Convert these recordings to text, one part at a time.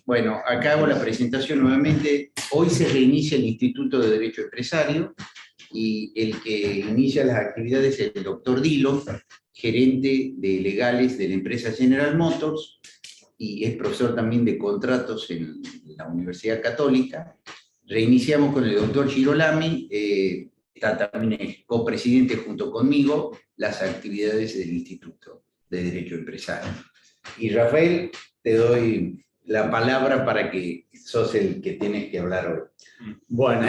Bueno, acá hago la presentación nuevamente. Hoy se reinicia el Instituto de Derecho Empresario y el que inicia las actividades es el doctor Dillon, gerente de legales de la empresa General Motors y es profesor también de contratos en la Universidad Católica. Reiniciamos con el doctor Girolami, está también copresidente junto conmigo las actividades del Instituto de Derecho Empresario. Y Rafael, te doy la palabra para que sos el que tienes que hablar hoy. Bueno,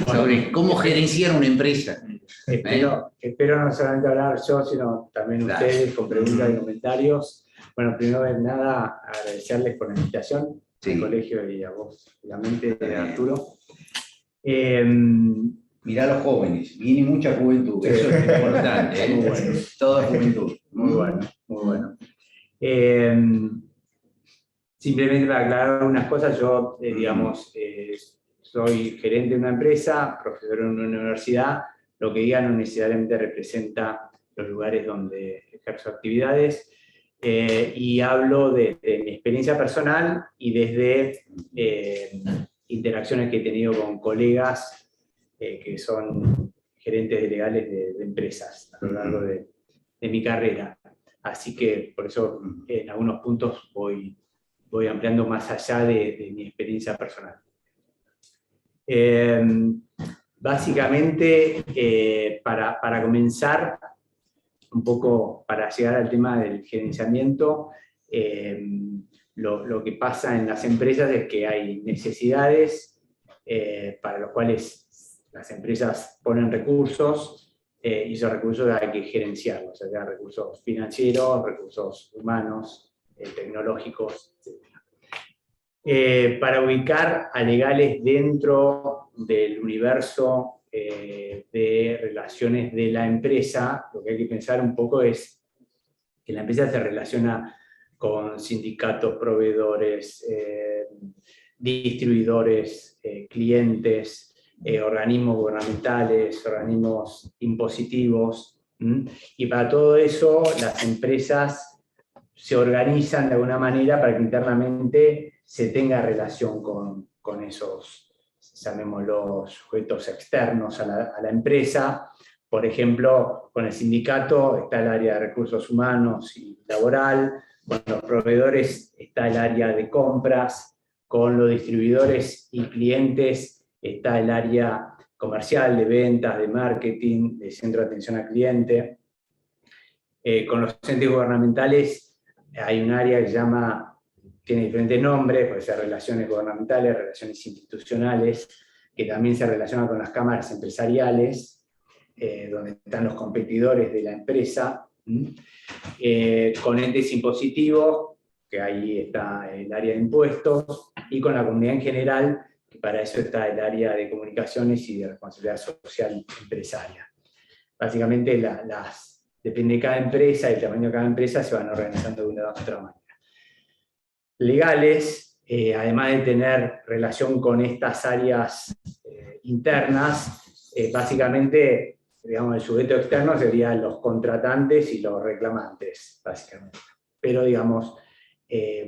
sobre cómo gerenciar una empresa. Espero no solamente hablar yo, sino también ustedes con preguntas y comentarios. Bueno, primero de nada, agradecerles por la invitación al colegio y a vos, obviamente, Arturo. Mirá a los jóvenes, viene mucha juventud, eso es importante. Muy bueno. Toda juventud. Muy bueno, muy bueno. Simplemente para aclarar unas cosas, yo, soy gerente de una empresa, profesor en una universidad. Lo que diga no necesariamente representa los lugares donde ejerzo actividades, y hablo de mi experiencia personal y desde interacciones que he tenido con colegas que son gerentes de legales de empresas a lo largo de mi carrera. Así que por eso en algunos puntos voy ampliando más allá de mi experiencia personal. Básicamente, para comenzar, un poco para llegar al tema del gerenciamiento, lo que pasa en las empresas es que hay necesidades para las cuales las empresas ponen recursos, y esos recursos hay que gerenciarlos, o sea, recursos financieros, recursos humanos, tecnológicos, etc. Para ubicar a legales dentro del universo de relaciones de la empresa, lo que hay que pensar un poco es que la empresa se relaciona con sindicatos, proveedores, distribuidores, clientes, organismos gubernamentales, organismos impositivos, y para todo eso las empresas se organizan de alguna manera para que internamente se tenga relación con esos, llamémoslos, sujetos externos a la empresa. Por ejemplo, con el sindicato está el área de recursos humanos y laboral, con los proveedores está el área de compras, con los distribuidores y clientes está el área comercial, de ventas, de marketing, de centro de atención al cliente. Con los entes gubernamentales hay un área que se llama, tiene diferentes nombres, puede ser relaciones gubernamentales, relaciones institucionales, que también se relaciona con las cámaras empresariales, donde están los competidores de la empresa, con entes impositivos, que ahí está el área de impuestos, y con la comunidad en general, que para eso está el área de comunicaciones y de responsabilidad social empresaria. Básicamente, depende de cada empresa, el tamaño de cada empresa, se van organizando de una u otra manera. Legales, además de tener relación con estas áreas internas, básicamente, digamos, el sujeto externo serían los contratantes y los reclamantes, básicamente. Pero, digamos,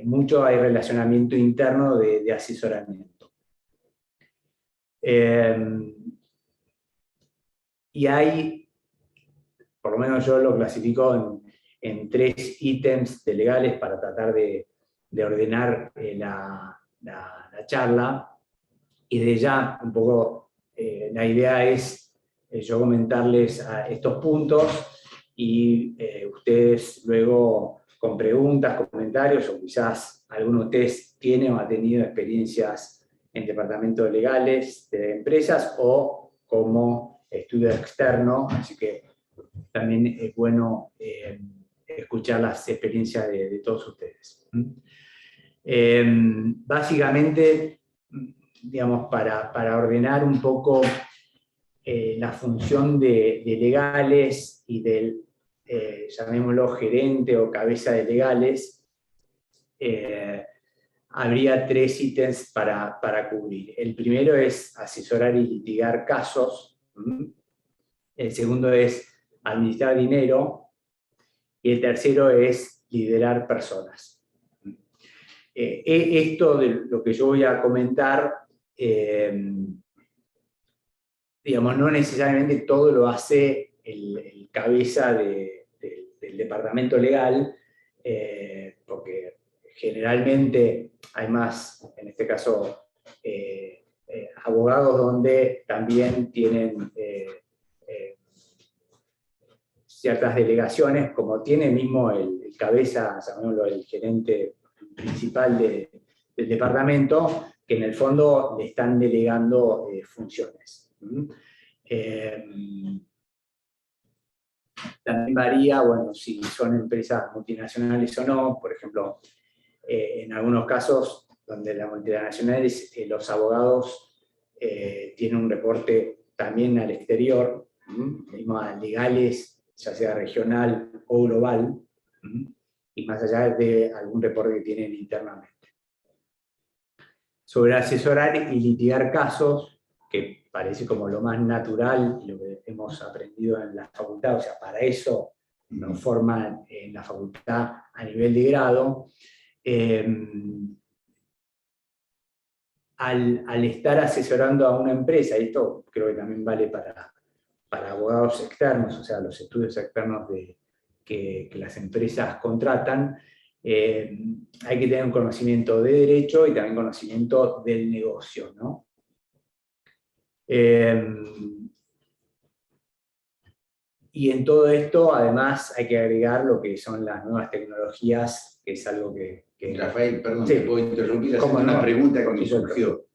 mucho hay relacionamiento interno de asesoramiento. Y hay, por lo menos yo lo clasifico en 3 ítems de legales para tratar de ordenar la charla. Y de ya, un poco, la idea es yo comentarles estos puntos y ustedes luego con preguntas, comentarios, o quizás alguno de ustedes tiene o ha tenido experiencias en departamentos legales de empresas o como estudio externo, así que también es bueno escuchar las experiencias de todos ustedes. Básicamente, digamos, para ordenar un poco la función de legales y del, llamémoslo, gerente o cabeza de legales, habría 3 ítems para cubrir. El primero es asesorar y litigar casos. El segundo es administrar dinero. Y el tercero es liderar personas. Esto de lo que yo voy a comentar, digamos, no necesariamente todo lo hace el cabeza del departamento legal, porque generalmente hay más, en este caso, abogados donde también tienen ciertas delegaciones, como tiene mismo el cabeza, llamémoslo el gerente principal del departamento, que en el fondo le están delegando funciones. También varía, bueno, si son empresas multinacionales o no. Por ejemplo, en algunos casos donde las multinacionales, los abogados tienen un reporte también al exterior, a legales, ya sea regional o global, y más allá de algún reporte que tienen internamente. Sobre asesorar y litigar casos, que parece como lo más natural, lo que hemos aprendido en la facultad, o sea, para eso nos forman en la facultad a nivel de grado. Al estar asesorando a una empresa, y esto creo que también vale para abogados externos, o sea, los estudios externos que las empresas contratan, hay que tener un conocimiento de derecho y también conocimiento del negocio, ¿no? Y en todo esto, además, hay que agregar lo que son las nuevas tecnologías, que es algo que Rafael, perdón, sí. te puedo interrumpir, hacer ¿Cómo una no? pregunta que me surgió.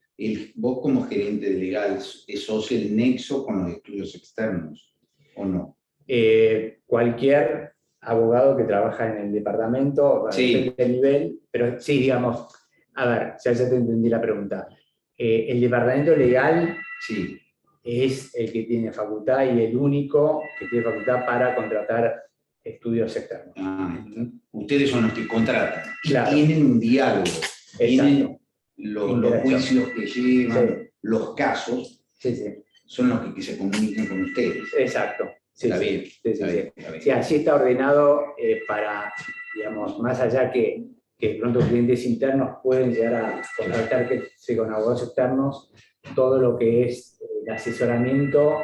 Vos como gerente de legal, ¿sos el nexo con los estudios externos o no? Cualquier abogado que trabaja en el departamento, Sí. depende del nivel, pero sí, digamos, a ver, ya te entendí la pregunta. El departamento legal Sí. es el que tiene facultad y el único que tiene facultad para contratar estudios externos. Ustedes son los que contratan. Claro. Tienen un diálogo. Tienen los juicios que llevan, sí. Los casos, sí, sí. Son los que se comunican con ustedes. Exacto. Sí, está sí. bien. Sí, está sí, bien, sí. está bien. Sí, así está ordenado para, digamos, más allá que de pronto clientes internos pueden llegar a contactarse con abogados externos, todo lo que es el asesoramiento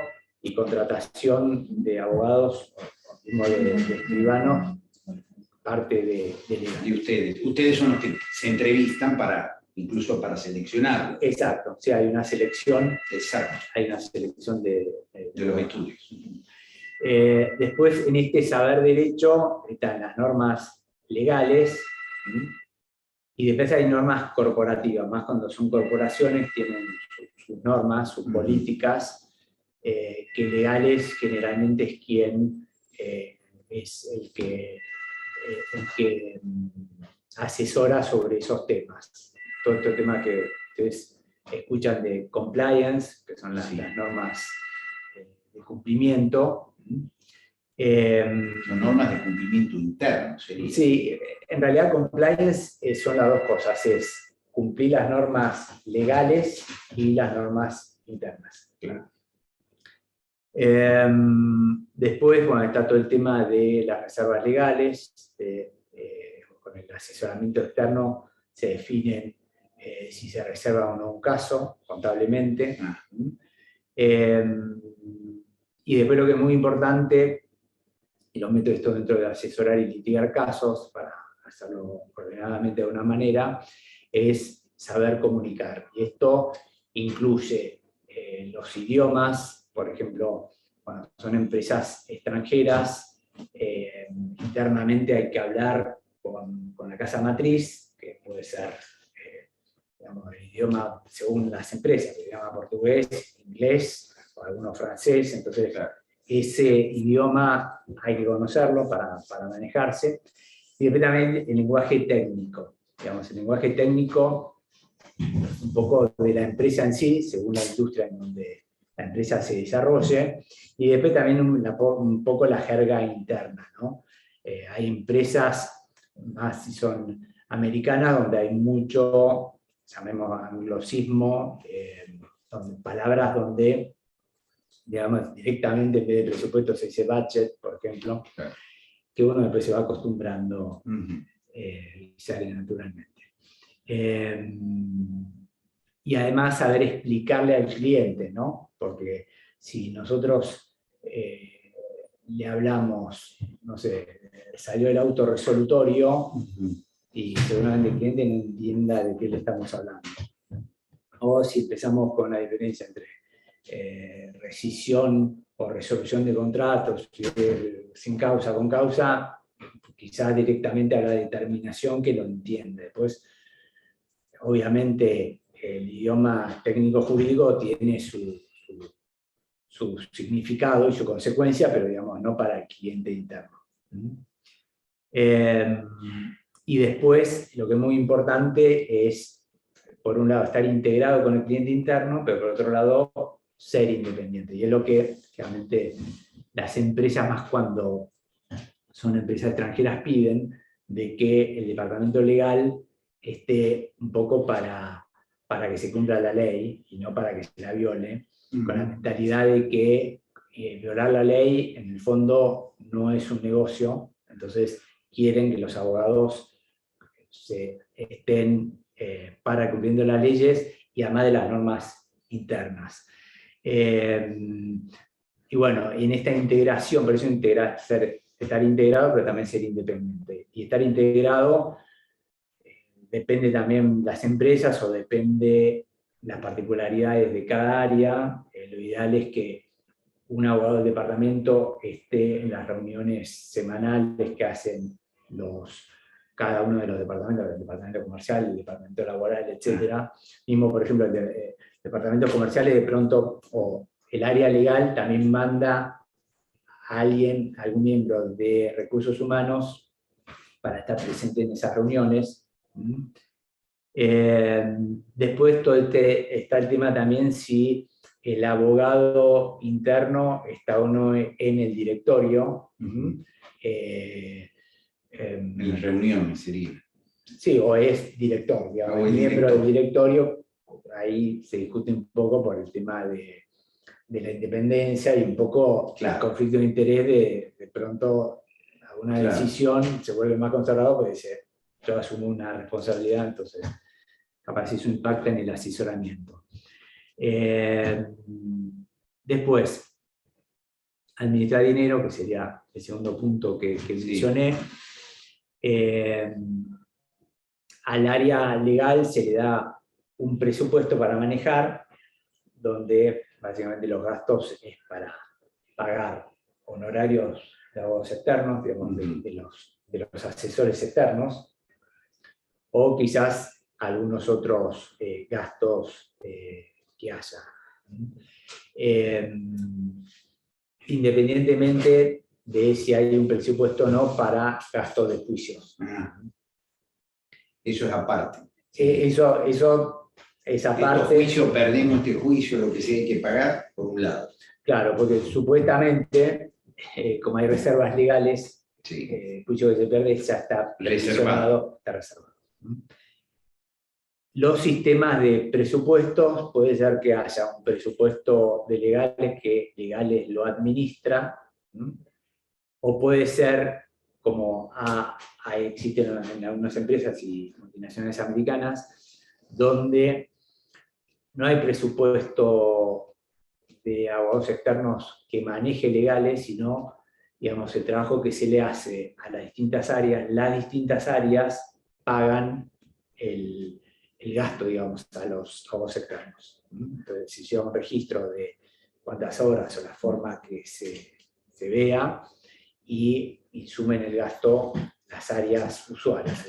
y contratación de abogados o mismo de escribanos, parte de legal. Y ustedes son los que se entrevistan incluso para seleccionarlo. Exacto, sí, hay una selección. Exacto. Hay una selección de los estudios. Después, en este saber derecho, están las normas legales, y después hay normas corporativas, más cuando son corporaciones, tienen sus normas, sus políticas, que legales generalmente es quien es el que asesora sobre esos temas. Todo este tema que ustedes escuchan de compliance, que son las normas de cumplimiento. Son normas de cumplimiento interno, sería. Sí, en realidad compliance son las dos cosas, es cumplir las normas legales y las normas internas. Claro. Después, bueno, está todo el tema de las reservas legales, con el asesoramiento externo se definen si se reserva o no un caso contablemente. Y después lo que es muy importante, y lo meto esto dentro de asesorar y litigar casos, para hacerlo ordenadamente de una manera, es saber comunicar. Y esto incluye los idiomas, por ejemplo, cuando son empresas extranjeras, internamente hay que hablar con la casa matriz, que puede ser digamos, el idioma según las empresas, el idioma portugués, inglés, o algunos francés, entonces ese idioma hay que conocerlo para manejarse. Y después también el lenguaje técnico. Digamos, el lenguaje técnico, un poco de la empresa en sí, según la industria en donde la empresa se desarrolle, y después también un poco la jerga interna, ¿no? Hay empresas, más si son americanas, donde hay mucho, llamemos anglosismo, palabras donde, digamos, directamente en vez de presupuesto se dice budget, por ejemplo, claro, que uno después se va acostumbrando y sale naturalmente. Y además saber explicarle al cliente, ¿no? Porque si nosotros le hablamos, no sé, salió el auto resolutorio y seguramente el cliente no entienda de qué le estamos hablando. O si empezamos con la diferencia entre rescisión o resolución de contratos, sin causa, con causa, quizás directamente a la determinación que lo entiende. Después, obviamente, el idioma técnico-jurídico tiene su significado y su consecuencia, pero digamos, no para el cliente interno. Y después, lo que es muy importante es, por un lado, estar integrado con el cliente interno, pero por otro lado, ser independiente. Y es lo que realmente las empresas, más cuando son empresas extranjeras, piden, de que el departamento legal esté un poco para que se cumpla la ley y no para que se la viole, con la mentalidad de que violar la ley en el fondo no es un negocio, entonces quieren que los abogados estén para cumpliendo las leyes y además de las normas internas. Y bueno, en esta integración, por eso estar integrado, pero también ser independiente. Y estar integrado depende también de las empresas o depende las particularidades de cada área. Lo ideal es que un abogado del departamento esté en las reuniones semanales que hacen cada uno de los departamentos, el departamento comercial, el departamento laboral, etc. Mismo, por ejemplo, el departamento comercial de pronto, o el área legal también manda a alguien, algún miembro de recursos humanos para estar presente en esas reuniones. Después está el tema también si el abogado interno está o no en el directorio. En las reuniones sería. Sí, o es director, digamos, es miembro del directorio. Ahí se discute un poco por el tema de la independencia y un poco el conflicto de interés de pronto alguna decisión se vuelve más conservador porque dice, yo asumo una responsabilidad, entonces capaz eso impacta en el asesoramiento. Después, administrar dinero, que sería el segundo punto que mencioné. Al área legal se le da un presupuesto para manejar, donde básicamente los gastos es para pagar honorarios de abogados externos, digamos, de los asesores externos, o quizás algunos otros gastos que haya. Independientemente de si hay un presupuesto o no para gastos de juicios. Eso es aparte. Eso es aparte. Estos juicios, perdemos este juicio, lo que se hay que pagar, por un lado. Claro, porque supuestamente, como hay reservas legales, el juicio que se pierde ya está reservado. Está reservado. Los sistemas de presupuestos, puede ser que haya un presupuesto de legales que legales lo administra, o puede ser como existen en algunas empresas y multinacionales americanas, donde no hay presupuesto de abogados externos que maneje legales, sino, digamos, el trabajo que se le hace a las distintas áreas pagan el gasto, digamos, a los abogados externos. Entonces, si lleva un registro de cuántas horas o la forma que se vea, y sumen el gasto las áreas usuarias.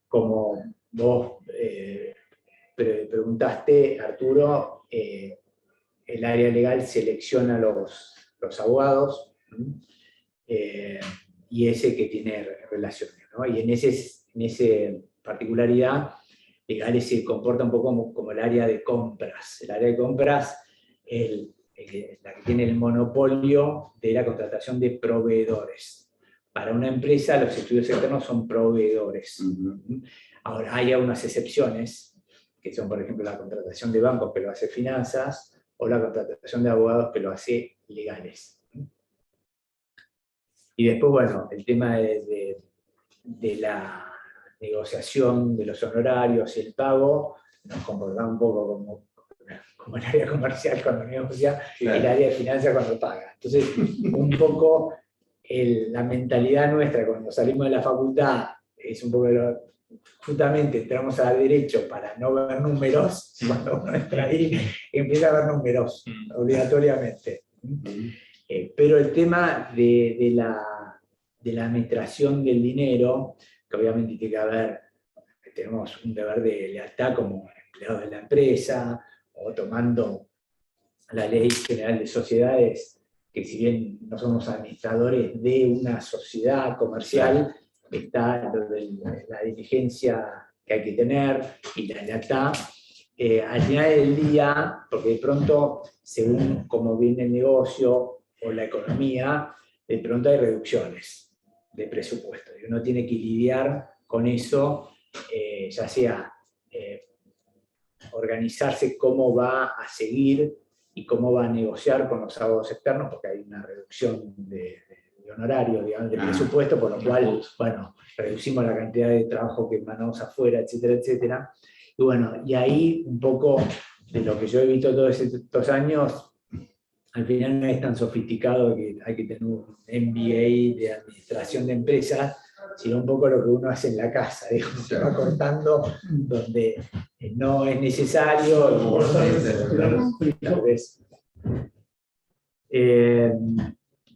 Como vos preguntaste, Arturo, el área legal selecciona los abogados y ese que tiene relaciones, ¿no? Y en esa particularidad, legales se comporta un poco como el área de compras. El área de compras es la que tiene el monopolio de la contratación de proveedores. Para una empresa, los estudios externos son proveedores. Ahora, hay algunas excepciones, que son, por ejemplo, la contratación de bancos que lo hace finanzas, o la contratación de abogados que lo hace legales. Y después, bueno, el tema de de la negociación de los honorarios y el pago, nos comportamos un poco como el área comercial cuando negocia, Claro. el área de finanzas cuando paga. Entonces, un poco la mentalidad nuestra cuando salimos de la facultad es un poco justamente entramos a derecho para no ver números, cuando uno entra ahí empieza a ver números obligatoriamente. Pero el tema de la administración del dinero, que obviamente tiene que haber, tenemos un deber de lealtad como empleados de la empresa, o tomando la Ley General de Sociedades, que si bien no somos administradores de una sociedad comercial, está lo de la diligencia que hay que tener y la lealtad. Al final del día, porque de pronto, según cómo viene el negocio o la economía, de pronto hay reducciones de presupuesto. Y uno tiene que lidiar con eso, ya sea organizarse cómo va a seguir y cómo va a negociar con los abogados externos, porque hay una reducción de honorarios, digamos, de presupuesto, por lo cual, bueno, reducimos la cantidad de trabajo que mandamos afuera, etcétera, etcétera. Y bueno, y ahí un poco de lo que yo he visto todos estos años, al final no es tan sofisticado que hay que tener un MBA de administración de empresas, sino un poco lo que uno hace en la casa, digamos, se va cortando donde no es necesario. Tal vez.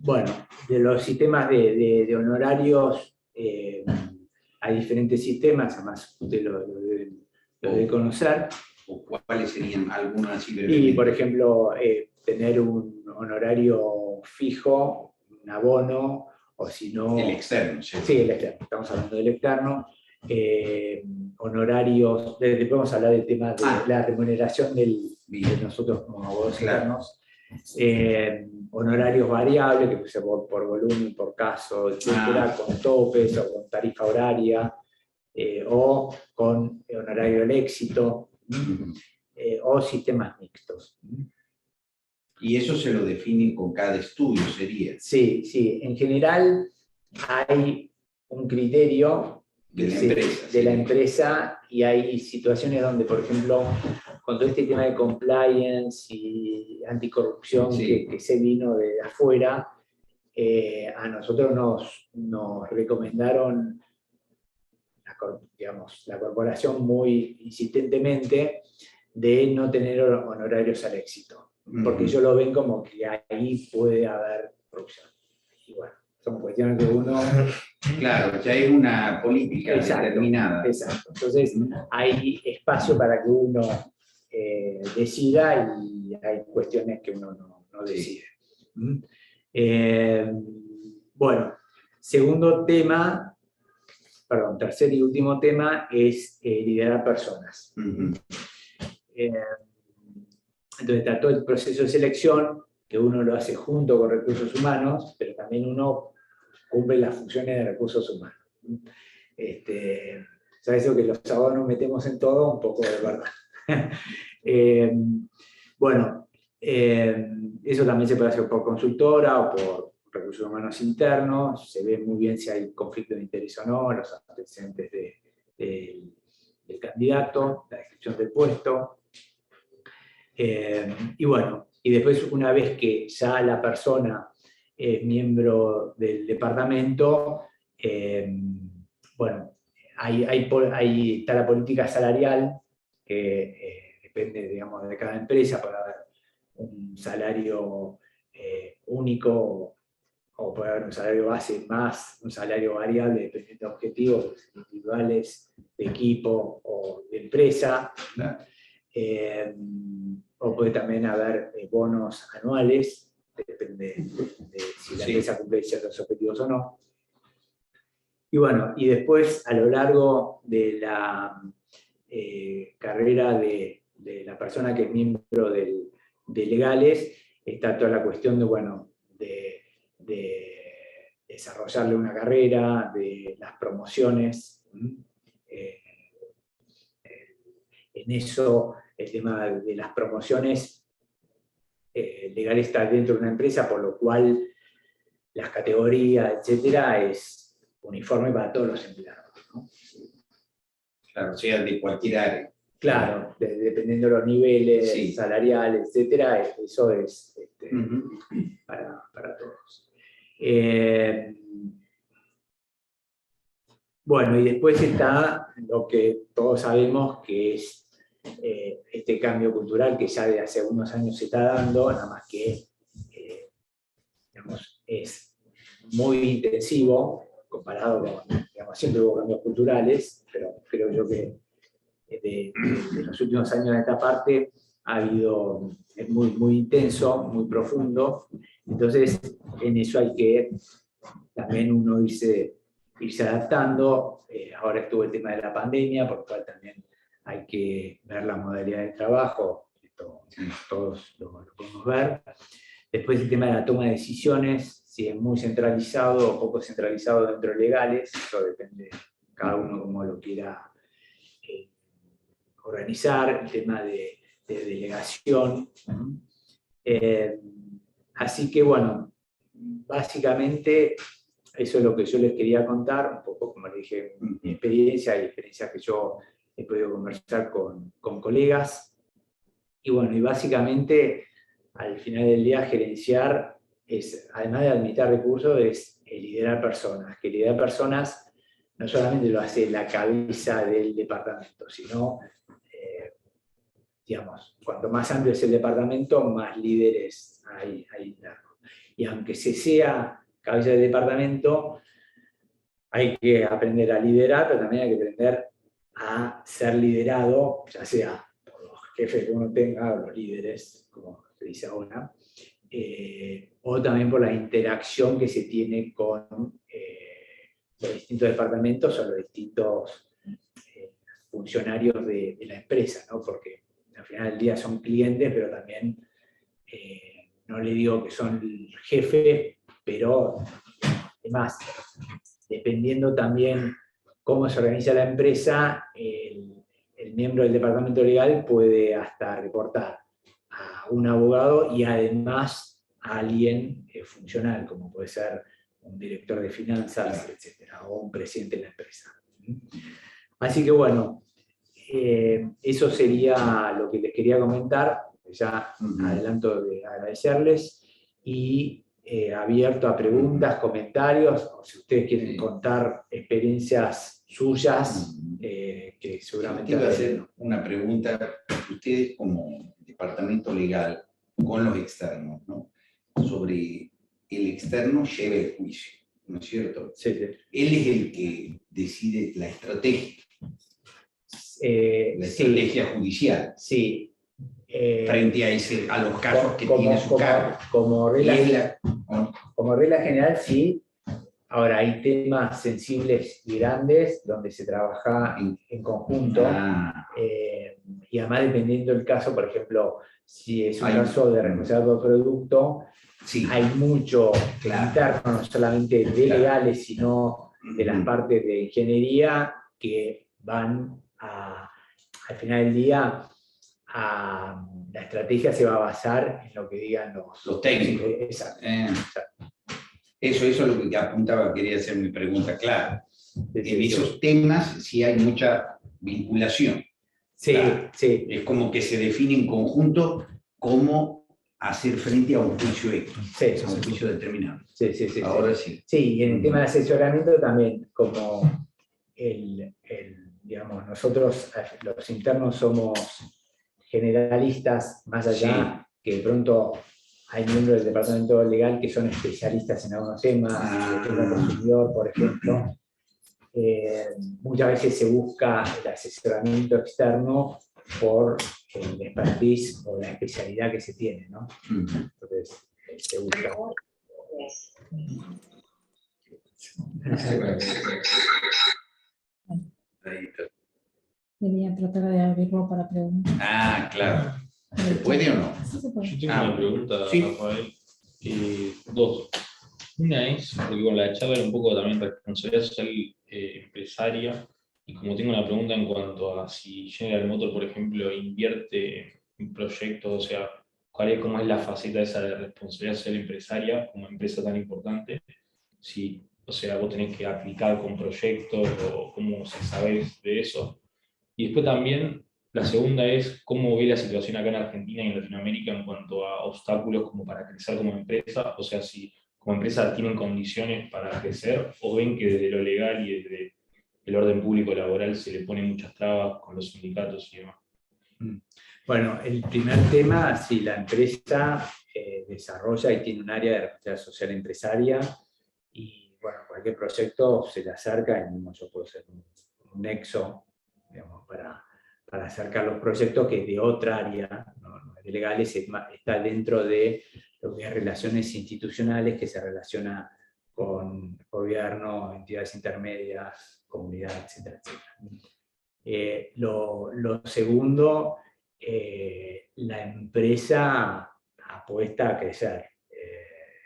Bueno, de los sistemas de honorarios, hay diferentes sistemas, además usted lo debe conocer. ¿Cuáles serían algunas así Y, brevemente? por ejemplo, tener un honorario fijo, un abono, o si no... El externo, ¿sí? Sí, el externo, estamos hablando del externo. Honorarios, podemos hablar del tema de la remuneración de nosotros como abogados externos. Honorarios variables, que puede ser por volumen, por caso, etcétera, con topes o con tarifa horaria, o con honorario del éxito, o sistemas mixtos. Y eso se lo definen con cada estudio, sería. Sí, sí. En general hay un criterio de la empresa y hay situaciones donde, por ejemplo, con todo este tema de compliance y anticorrupción que se vino de afuera, a nosotros nos recomendaron, digamos, la corporación muy insistentemente de no tener honorarios al éxito, porque ellos lo ven como que ahí puede haber corrupción. Y bueno, son cuestiones que uno... Claro, ya hay una política determinada. Exacto. Entonces, hay espacio para que uno decida y hay cuestiones que uno no decide. Bueno, tercer y último tema es liderar personas. Entonces está todo el proceso de selección, que uno lo hace junto con recursos humanos, pero también uno cumple las funciones de recursos humanos. ¿Sabes eso que los abogados nos metemos en todo? Un poco de verdad. Bueno, eso también se puede hacer por consultora o por recursos humanos internos. Se ve muy bien si hay conflicto de interés o no, los antecedentes del candidato, la descripción del puesto. Y bueno, y después una vez que ya la persona es miembro del departamento, bueno, está la política salarial, que depende, digamos, de cada empresa, para haber un salario único, o puede haber un salario base más un salario variable dependiendo de objetivos individuales, de equipo o de empresa. O puede también haber bonos anuales, depende de si la empresa cumple ciertos objetivos o no. Y bueno, y después a lo largo de la carrera de la persona que es miembro de legales, está toda la cuestión de desarrollarle una carrera, de las promociones. En eso, el tema de las promociones, legal está dentro de una empresa, por lo cual las categorías, etcétera, es uniforme para todos los empleados, ¿no? Claro, sea de cualquier área. Claro, dependiendo de los niveles Sí. salariales, etcétera, eso es para todos. Bueno, y después está lo que todos sabemos que es este cambio cultural que ya de hace unos años se está dando, nada más que digamos, es muy intensivo comparado con, digamos, siempre hubo cambios culturales, pero creo yo que de los últimos años de esta parte ha habido, es muy, muy intenso, muy profundo, entonces en eso hay que también uno irse adaptando. Ahora estuvo el tema de la pandemia, por lo cual también hay que ver la modalidad de trabajo, esto todos lo podemos ver. Después el tema de la toma de decisiones, si es muy centralizado o poco centralizado dentro de legales, eso depende de cada uno cómo lo quiera organizar, el tema de delegación. Así que bueno, básicamente eso es lo que yo les quería contar, un poco como les dije, mi experiencia y experiencias que yo he podido conversar con colegas. Y bueno, y básicamente al final del día gerenciar es, además de administrar recursos, es liderar personas, que liderar personas no solamente lo hace la cabeza del departamento, sino, digamos, cuanto más amplio es el departamento, más líderes hay. Y aunque se sea cabeza del departamento, hay que aprender a liderar, pero también hay que aprender a ser liderado, ya sea por los jefes que uno tenga, o los líderes, como se dice ahora, o también por la interacción que se tiene con los distintos departamentos o los distintos funcionarios de la empresa, ¿no? Porque al final del día son clientes, pero también no le digo que son el jefe, pero además, dependiendo también cómo se organiza la empresa, el miembro del departamento legal puede hasta reportar a un abogado y además a alguien funcional, como puede ser un director de finanzas, etcétera, o un presidente de la empresa. Así que bueno, eso sería lo que les quería comentar. Ya adelanto de agradecerles y abierto a preguntas, comentarios, o si ustedes quieren contar experiencias suyas, que seguramente... Yo te iba a hacer una pregunta, ustedes como departamento legal, con los externos, ¿no? Sobre el externo lleva el juicio, ¿no es cierto? Sí, sí. Él es el que decide la estrategia. La Sí, estrategia judicial. sí. Frente a los casos que tiene su cargo. Como regla general, sí. Ahora, hay temas sensibles y grandes donde se trabaja en conjunto. Y además, dependiendo del caso, por ejemplo, si es un caso de responsabilidad por producto, sí, hay mucho interno, no solamente de legales, sino de las partes de ingeniería que van al final del día, la estrategia se va a basar en lo que digan los técnicos. Exacto. Eso es lo que apuntaba, quería hacer mi pregunta, claro. En esos temas sí hay mucha vinculación. Sí, claro. Sí. Es como que se define en conjunto cómo hacer frente a un juicio X, a un juicio determinado. Ahora sí. Sí, y en el tema de asesoramiento también, como digamos, nosotros los internos somos generalistas, más allá que de pronto hay miembros del departamento legal que son especialistas en algunos temas, el tema consumidor, por ejemplo. Muchas veces se busca el asesoramiento externo por el expertise o la especialidad que se tiene, ¿no? Entonces, se busca. Quería tratar de abrirlo para preguntas. Ah, claro. ¿Se puede o no? Sí, se puede. Yo tengo una pregunta, sí. Rafael. Dos. Una es, porque con la charla era un poco también responsabilidad social empresaria, y como tengo una pregunta en cuanto a si General Motors, por ejemplo, invierte en proyectos, o sea, cómo es la faceta esa de responsabilidad social empresaria como empresa tan importante, si O sea, vos tenés que aplicar con proyectos o cómo se sabés de eso. Y después también, la segunda es cómo ve la situación acá en Argentina y en Latinoamérica en cuanto a obstáculos como para crecer como empresa. O sea, si como empresa tienen condiciones para crecer o ven que desde lo legal y desde el orden público laboral se le ponen muchas trabas con los sindicatos y demás. Bueno, el primer tema, si la empresa desarrolla y tiene un área de responsabilidad social empresaria, y bueno, cualquier proyecto se le acerca, y mismo yo puedo ser un nexo, digamos, para acercar los proyectos que de otra área, no es de legales, está dentro de lo que es relaciones institucionales, que se relaciona con gobierno, entidades intermedias, comunidad, etcétera, etcétera. Lo segundo, la empresa apuesta a crecer.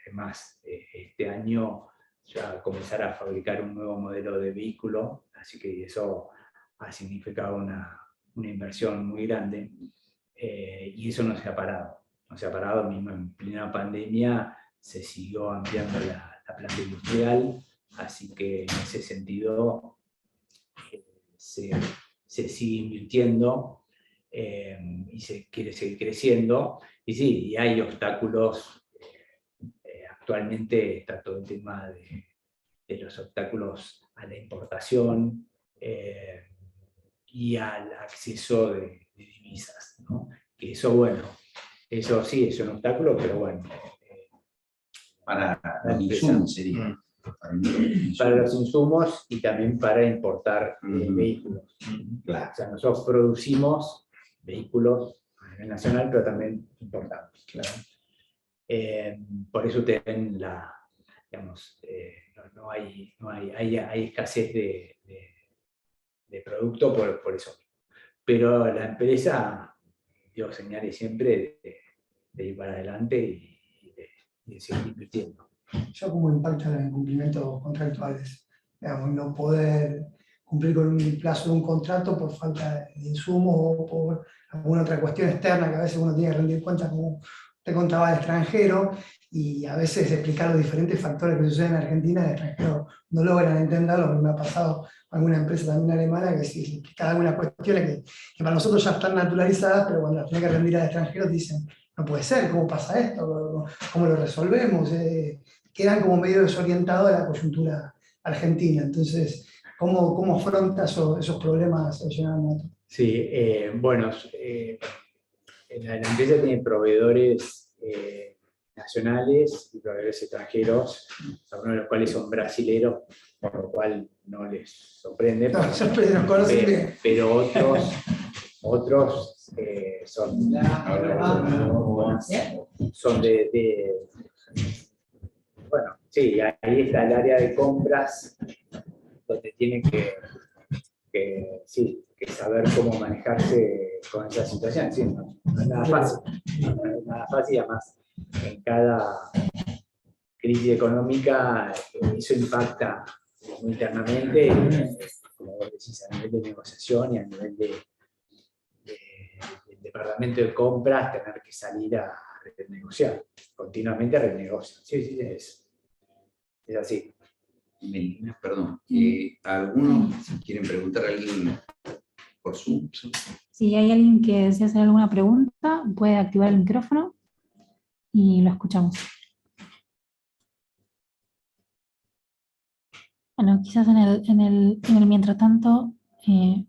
Es más, este año ya comenzar a fabricar un nuevo modelo de vehículo, así que eso ha significado una inversión muy grande, y eso no se ha parado. No se ha parado, mismo en plena pandemia se siguió ampliando la planta industrial, así que en ese sentido se sigue invirtiendo, y se quiere seguir creciendo. Y sí, y hay obstáculos. Actualmente está todo el tema de los obstáculos a la importación y al acceso de divisas, ¿no? Que eso, bueno, eso sí es un obstáculo, pero bueno. Para la los empresa- insumos sería. Para los insumos y también para importar vehículos. Claro. O sea, nosotros producimos vehículos a nivel nacional, pero también importamos. Claro. Por eso tienen digamos, hay escasez de producto por eso. Pero la empresa dio señales siempre de ir para adelante y de seguir invirtiendo. ¿Eso cómo impacta en el incumplimientos contractuales? Digamos, no poder cumplir con un plazo de un contrato por falta de insumos o por alguna otra cuestión externa que a veces uno tiene que rendir cuentas, como te contaba, del extranjero, y a veces explicar los diferentes factores que suceden en Argentina, el extranjero no logran entenderlo. A mí me ha pasado con alguna empresa también alemana que sí explica algunas cuestiones que para nosotros ya están naturalizadas, pero cuando las tienen que rendir al extranjero te dicen, no puede ser, ¿cómo pasa esto? ¿Cómo lo resolvemos? Quedan como medio desorientados de la coyuntura argentina. Entonces, ¿cómo afronta esos problemas, General Motors? Sí, bueno, la empresa tiene proveedores nacionales y proveedores extranjeros, algunos de los cuales son brasileros, por lo cual no les sorprende. No, siempre nos conocen bien. Pero otros son bueno, sí, ahí está el área de compras, donde tienen que saber cómo manejarse con esa situación. Sí, no es nada fácil. No es nada fácil, además, en cada crisis económica eso impacta muy internamente, como vos decís, a nivel de negociación y a nivel del departamento de compras, tener que salir a renegociar, continuamente renegociar. Sí, es así. Melina, perdón. ¿Algunos quieren preguntar a alguien por Zoom? Si hay alguien que desea hacer alguna pregunta, puede activar el micrófono y lo escuchamos. Bueno, quizás en el mientras tanto, ahí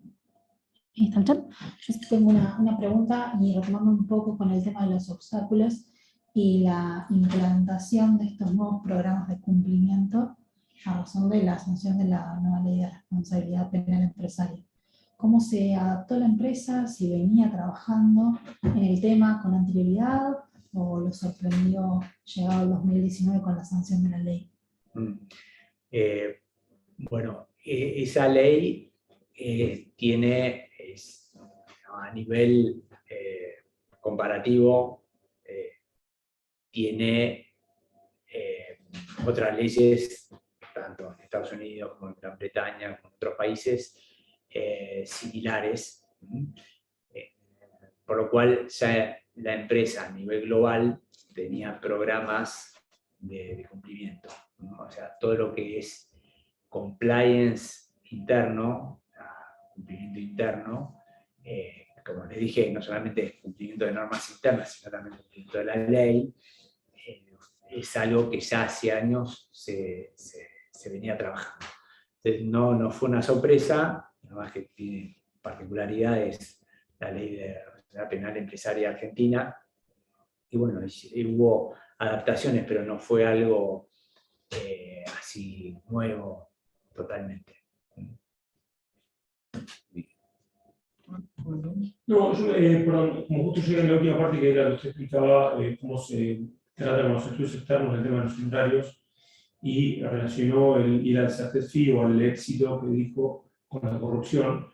está el chat. Yo sí tengo una pregunta y retomando un poco con el tema de los obstáculos y la implantación de estos nuevos programas de cumplimiento a razón de la sanción de la nueva ley de responsabilidad penal empresaria. ¿Cómo se adaptó la empresa? ¿Si venía trabajando en el tema con anterioridad o lo sorprendió llegado el 2019 con la sanción de la ley? Bueno, esa ley tiene, a nivel comparativo, tiene otras leyes, tanto en Estados Unidos como en Gran Bretaña, como en otros países similares, por lo cual ya la empresa a nivel global tenía programas de cumplimiento, ¿no? O sea, todo lo que es compliance interno, cumplimiento interno, como les dije, no solamente cumplimiento de normas internas, sino también cumplimiento de la ley, es algo que ya hace años se venía trabajando. Entonces, no fue una sorpresa, nada más que tiene particularidades la ley de la penal empresaria argentina, y bueno, y hubo adaptaciones, pero no fue algo así nuevo totalmente. No, yo, perdón, como justo llegué en la última parte que era lo que usted explicaba, cómo se trata con los estudios externos el tema de los honorarios y relacionó el ir al success fee o al éxito que dijo con la corrupción.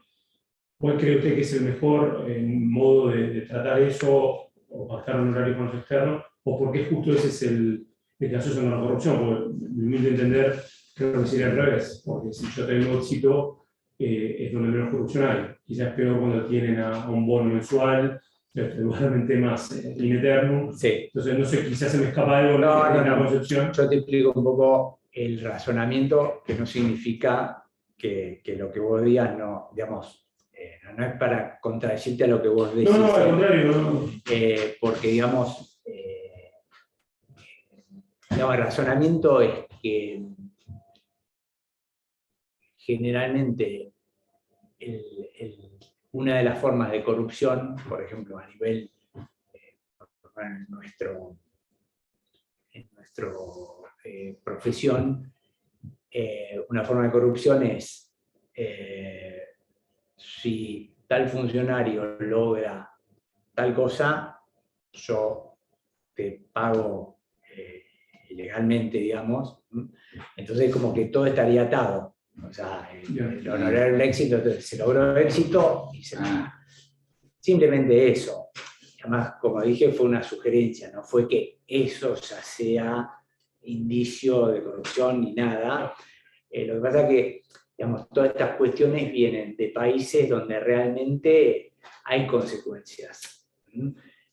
¿Cuál cree usted que es el mejor modo de tratar eso o pactar un horario con los externos? ¿O por qué justo ese es el que asocia con la corrupción? Porque me humilde entender, creo que sería al revés, porque si yo tengo éxito, es donde menos corrupción hay. Quizás es peor cuando tienen a un bono mensual, seguramente más in eterno. Sí. Entonces, no sé, quizás se me escapa algo en la concepción. Yo te explico un poco el razonamiento, que no significa que lo que vos digas no, digamos, no es para contradecirte a lo que vos decís. No, al contrario. No. Porque, digamos, el razonamiento es que generalmente una de las formas de corrupción, por ejemplo, a nivel en nuestro profesión, una forma de corrupción es si tal funcionario logra tal cosa, yo te pago ilegalmente, digamos. Entonces como que todo estaría atado. O sea, el honorario del éxito, entonces se logró el éxito y simplemente eso. Además, como dije, fue una sugerencia, no fue que eso ya sea indicio de corrupción ni nada. Lo que pasa es que, digamos, todas estas cuestiones vienen de países donde realmente hay consecuencias.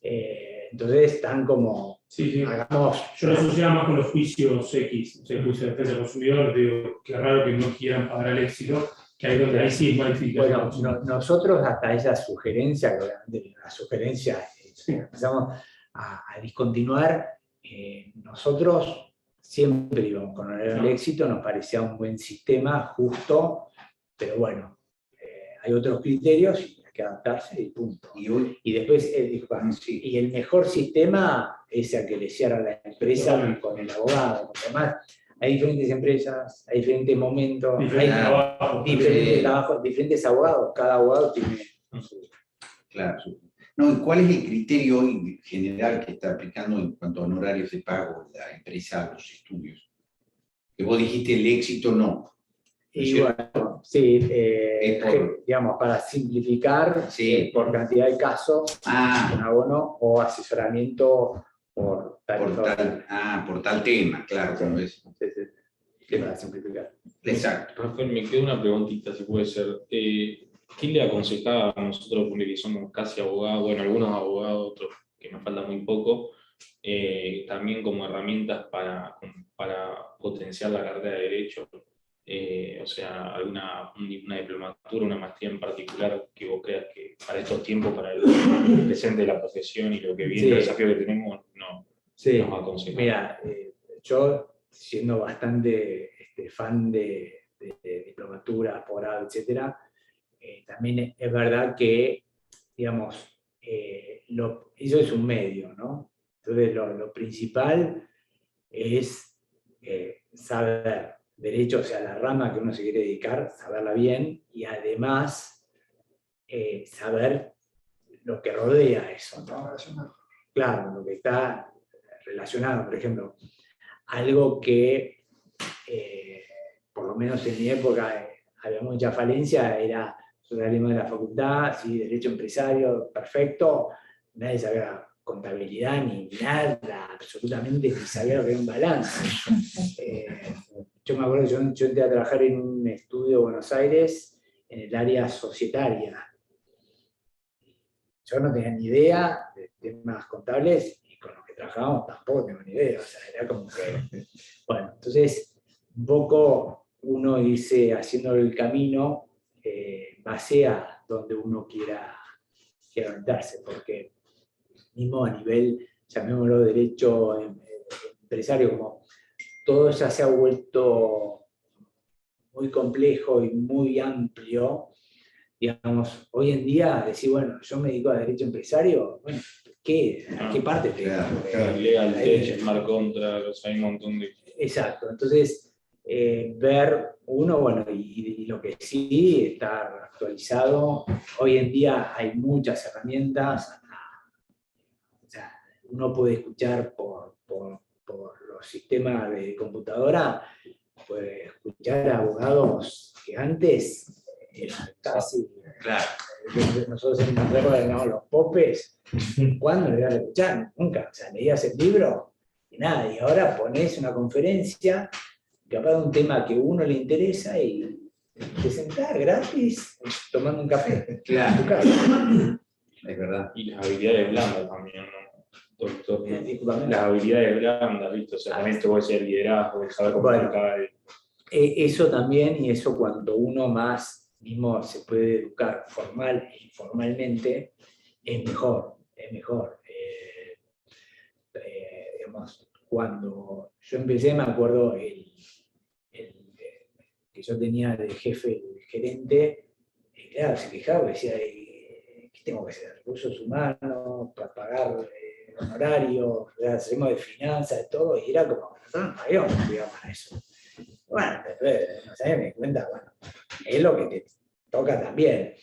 Entonces están como, sí. hagamos... Yo lo asociaba más con los juicios X, o sea, el juicio de defensa del consumidor, digo, qué raro que no quieran pagar el éxito, que ahí sí es más difícil. Bueno, nosotros hasta esa sugerencia, que obviamente la sugerencia empezamos a discontinuar, nosotros siempre íbamos con el éxito, nos parecía un buen sistema, justo, pero bueno, hay otros criterios y hay que adaptarse y punto. Y después, y el mejor sistema es el que le cierra la empresa con el abogado, porque además hay diferentes empresas, hay diferentes momentos, diferentes trabajos, diferentes abogados, cada abogado tiene su... Claro. No, ¿y cuál es el criterio hoy general que está aplicando en cuanto a honorarios de pago la empresa a los estudios? Que vos dijiste el éxito no. Y bueno, sí, digamos, para simplificar, por cantidad de casos, un abono o asesoramiento por tal tema, claro. Como es. Sí, para simplificar. Exacto. Rafael, me queda una preguntita, si puede ser. ¿Qué le aconsejaba a nosotros, porque que somos casi abogados, bueno, algunos abogados, otros que nos falta muy poco, también como herramientas para potenciar la carrera de Derecho? O sea, una diplomatura, una maestría en particular que vos creas que para estos tiempos, para el presente de la profesión y lo que viene, el desafío que tenemos, nos aconseja. Mira, yo siendo bastante fan de diplomatura, posgrado, etcétera, también es verdad que, digamos, eso es un medio, ¿no? Entonces lo principal es saber derecho, o sea, la rama que uno se quiere dedicar, saberla bien, y además saber lo que rodea eso, ¿no? Claro, lo que está relacionado, por ejemplo, algo que, por lo menos en mi época, había mucha falencia, era salimos de la facultad, sí, derecho empresario, perfecto, nadie sabía contabilidad ni nada, absolutamente ni sabía lo que era un balance. Yo me acuerdo, yo entré a trabajar en un estudio de Buenos Aires, en el área societaria. Yo no tenía ni idea de temas contables y con los que trabajábamos tampoco tengo ni idea. O sea, era como que... Bueno, entonces un poco uno irse haciendo el camino base a donde uno quiera orientarse, porque mismo a nivel, llamémoslo derecho empresario, como todo ya se ha vuelto muy complejo y muy amplio, digamos, hoy en día decir, bueno, yo me dedico a derecho empresario, bueno, ¿a qué parte te Claro. Legal tech, smart contracts, hay un montón de... Exacto, entonces ver uno, bueno, y lo que sí, estar actualizado. Hoy en día hay muchas herramientas, o sea, uno puede escuchar por los sistemas de computadora, puede escuchar a abogados que antes eran casi... Claro. Nosotros en Inglaterra teníamos los popes, ¿cuándo le ibas a escuchar? Nunca, o sea, leías el libro y nada, y ahora pones una conferencia, capaz de un tema que a uno le interesa y te sentás gratis tomando un café. Claro. En tu casa. Es verdad. Y las habilidades blandas también, ¿no? Doctor, ¿no? Discúlpame. Las habilidades blandas, ¿viste? O sea, con esto voy a ser el liderazgo, el saber comunicar. Eso también, y eso cuando uno más mismo se puede educar formal e informalmente, es mejor, es mejor. Digamos, cuando yo empecé, me acuerdo que yo tenía de jefe el gerente, claro, se quejaba, decía, ¿qué tengo que hacer? Recursos humanos, para pagar honorarios, hacemos de finanzas, de todo, y era como, nosotros no habíamos estudiado para eso. Bueno, no sé, me di cuenta, bueno, es lo que te toca también.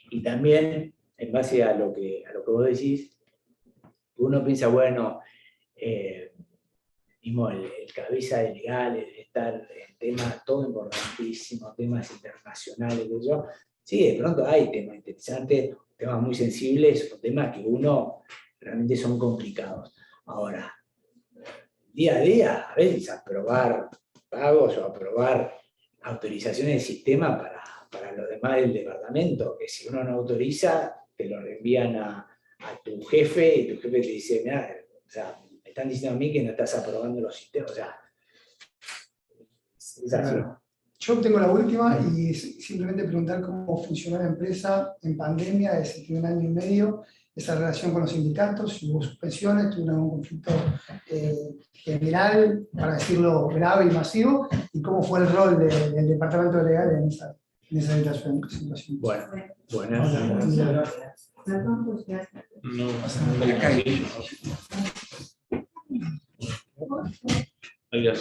Y también, en base a lo que vos decís, uno piensa, bueno, mismo el cabeza de legal, el estar en temas todo importantísimos, temas internacionales, que yo, sí, de pronto hay temas interesantes, temas muy sensibles, o temas que uno realmente son complicados. Ahora, día a día, a veces aprobar pagos o aprobar autorizaciones de sistema para los demás del departamento, que si uno no autoriza, te lo reenvían a tu jefe y tu jefe te dice, mira, o sea, me están diciendo a mí que no estás aprobando los sistemas, o sea, es así. Yo tengo la última y simplemente preguntar cómo funcionó la empresa en pandemia, desde que 1 año y medio, esa relación con los sindicatos, si hubo suspensiones, tuvieron algún conflicto general, para decirlo grave y masivo, y cómo fue el rol del departamento legal en esa situación. Bueno, No, La calle. Ahí la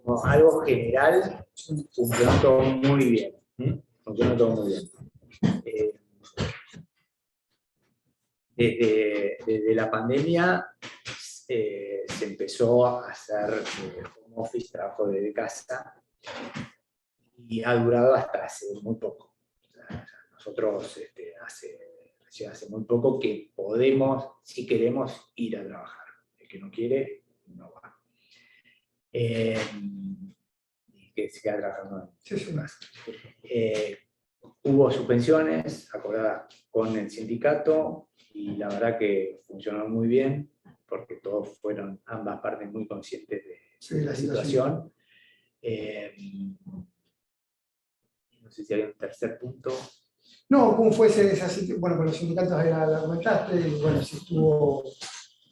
como algo general, funcionó todo muy bien. Funcionó todo muy bien. Desde la pandemia se empezó a hacer home office, trabajo desde casa, y ha durado hasta hace muy poco. O sea, nosotros hace muy poco que podemos, si queremos, ir a trabajar. El que no quiere, no va. Y que se queda trabajando en su casa. Hubo suspensiones acordadas con el sindicato y la verdad que funcionó muy bien porque todos fueron ambas partes muy conscientes de la situación. No sé si hay un tercer punto. No, ¿cómo fue esa situación? Bueno, con los sindicatos ya la comentaste, y bueno, si estuvo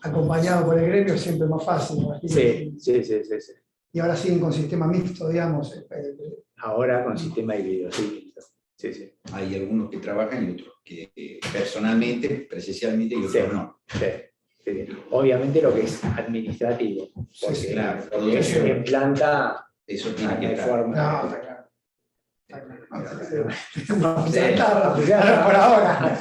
acompañado por el gremio, siempre más fácil. Sí. Y ahora siguen con sistema mixto, digamos. Ahora con sistema híbrido, sí. Hay algunos que trabajan y otros que personalmente, presencialmente, y otros no. Sí. Obviamente lo que es administrativo, porque Sí, claro, lo que es en planta, eso tiene que hay estar. forma. No, está claro. Por ahora.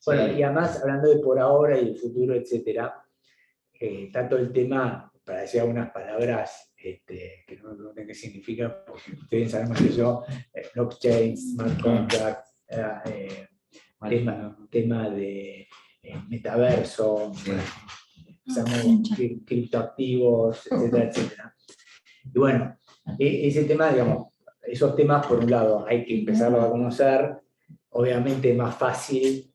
Bueno, y además, hablando de por ahora y el futuro, etcétera, está todo el tema, para decir algunas palabras que no me pregunten qué significa, porque ustedes saben más que yo, blockchain, smart contract, tema de metaverso, criptoactivos, etcétera. Y bueno, ese tema, digamos, esos temas, por un lado, hay que empezarlos a conocer. Obviamente es más fácil,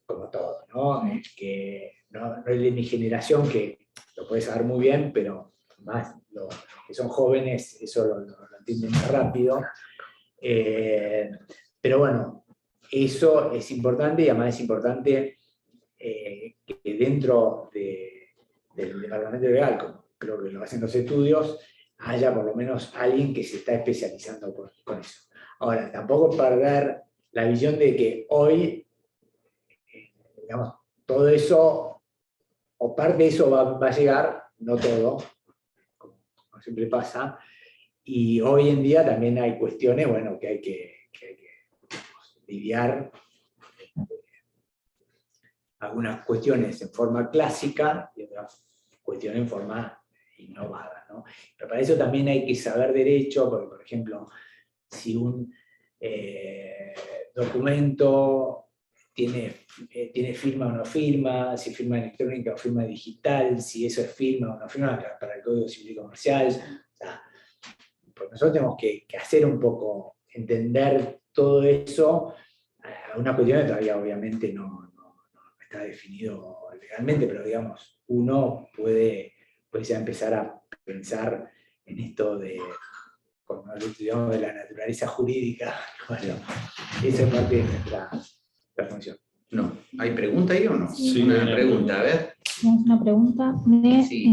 como todo, ¿no? Que no es de mi generación, que lo puede saber muy bien, pero más los que son jóvenes, eso lo entienden más rápido. Pero bueno, eso es importante y además es importante que dentro del departamento legal, como creo que lo hacen los estudios, haya por lo menos alguien que se está especializando con eso. Ahora, tampoco perder la visión de que hoy, digamos, todo eso, o parte de eso va a llegar, no todo, como siempre pasa, y hoy en día también hay cuestiones, bueno, que hay que digamos, lidiar algunas cuestiones en forma clásica y otras cuestiones en forma innovada, ¿no? Pero para eso también hay que saber derecho, porque, por ejemplo, si un documento tiene firma o no firma, si firma electrónica o firma digital, si eso es firma o no firma para el Código Civil y Comercial. O sea, pues nosotros tenemos que hacer un poco, entender todo eso, una cuestión que todavía obviamente no está definido legalmente, pero digamos, uno puede ya empezar a pensar en esto de, cuando estudiamos de la naturaleza jurídica, bueno, esa es parte de nuestra función. No, ¿hay pregunta ahí o no? Sí. Una pregunta, a ver. Tenemos una pregunta de... Sí.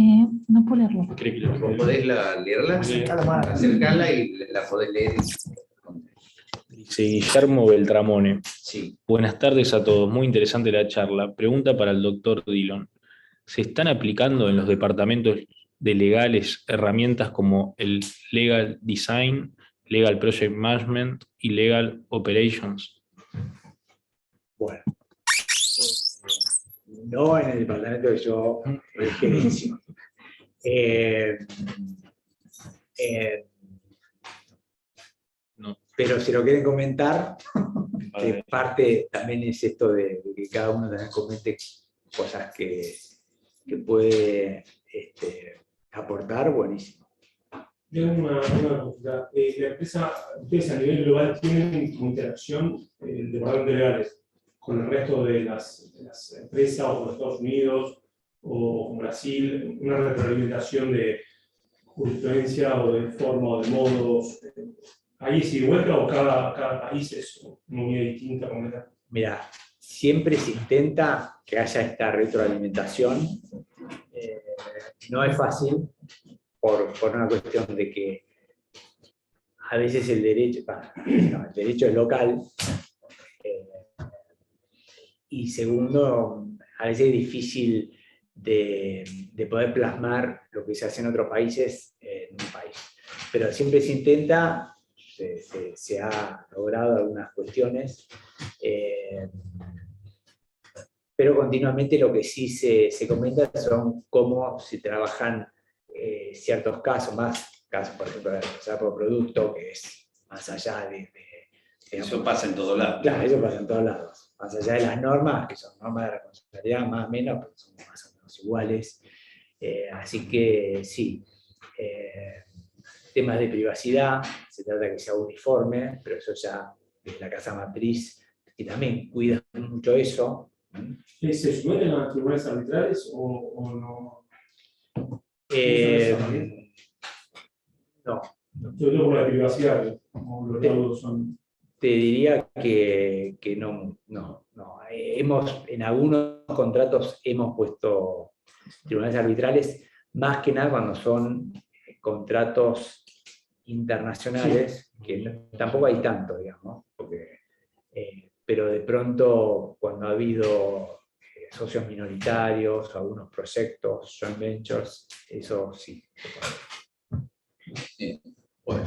no puedo leerlo. ¿Cree que lo ¿Vos podés leerla? Acercarla y la podés leer. Dice Guillermo Beltramone. Sí. Buenas tardes a todos, muy interesante la charla. Pregunta para el doctor Dillon. ¿Se están aplicando en los departamentos de legales herramientas como el Legal Design, Legal Project Management y Legal Operations? Bueno, no en el departamento que yo gerencio. No. Pero si lo quieren comentar, que parte también es esto de que cada uno también comente cosas que puede aportar, buenísimo. Tengo una consulta. La empresa, ustedes a nivel global tienen como interacción el departamento de legales con el resto de las empresas o con Estados Unidos o con Brasil, una retroalimentación de jurisprudencia o de forma o de modos. ¿Ahí es igual o cada país es una unidad distinta completa? Mira, siempre se intenta que haya esta retroalimentación. No es fácil por una cuestión de que a veces el derecho es local, y segundo, a veces es difícil de poder plasmar lo que se hace en otros países en un país. Pero siempre se intenta, se ha logrado algunas cuestiones, pero continuamente lo que sí se comenta son cómo se trabajan ciertos casos, por ejemplo, de por producto, que es más allá de Eso pasa en todos lados. Claro, eso pasa en todos lados. Más allá de las normas, que son normas de responsabilidad más o menos, pero son más o menos iguales. Así que sí, temas de privacidad, se trata de que sea uniforme, pero eso ya es la casa matriz, que también cuida mucho eso. ¿Se someten a los tribunales arbitrales o no? No. Sobre todo por la privacidad, como los laudos son. Te diría que no. En algunos contratos hemos puesto tribunales arbitrales, más que nada cuando son contratos internacionales, que tampoco hay tanto, digamos, pero de pronto cuando ha habido socios minoritarios, algunos proyectos, joint ventures, eso sí. Bueno,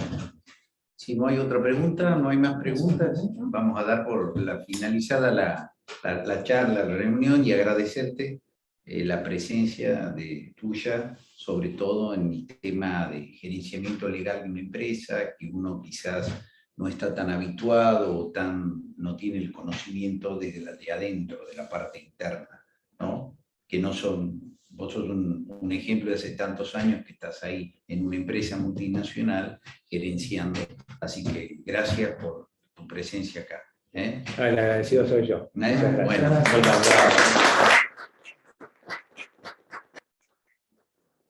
si no hay otra pregunta, no hay más preguntas, vamos a dar por finalizada la charla, la reunión, y agradecerte la presencia tuya, sobre todo en el tema de gerenciamiento legal de una empresa, que uno quizás no está tan habituado o no tiene el conocimiento desde de adentro, de la parte interna, ¿no? Que no son, vos sos un ejemplo de hace tantos años que estás ahí en una empresa multinacional gerenciando, así que gracias por tu presencia acá. ¿eh? El agradecido soy yo. Bueno, Muchas gracias. Gracias. Bueno,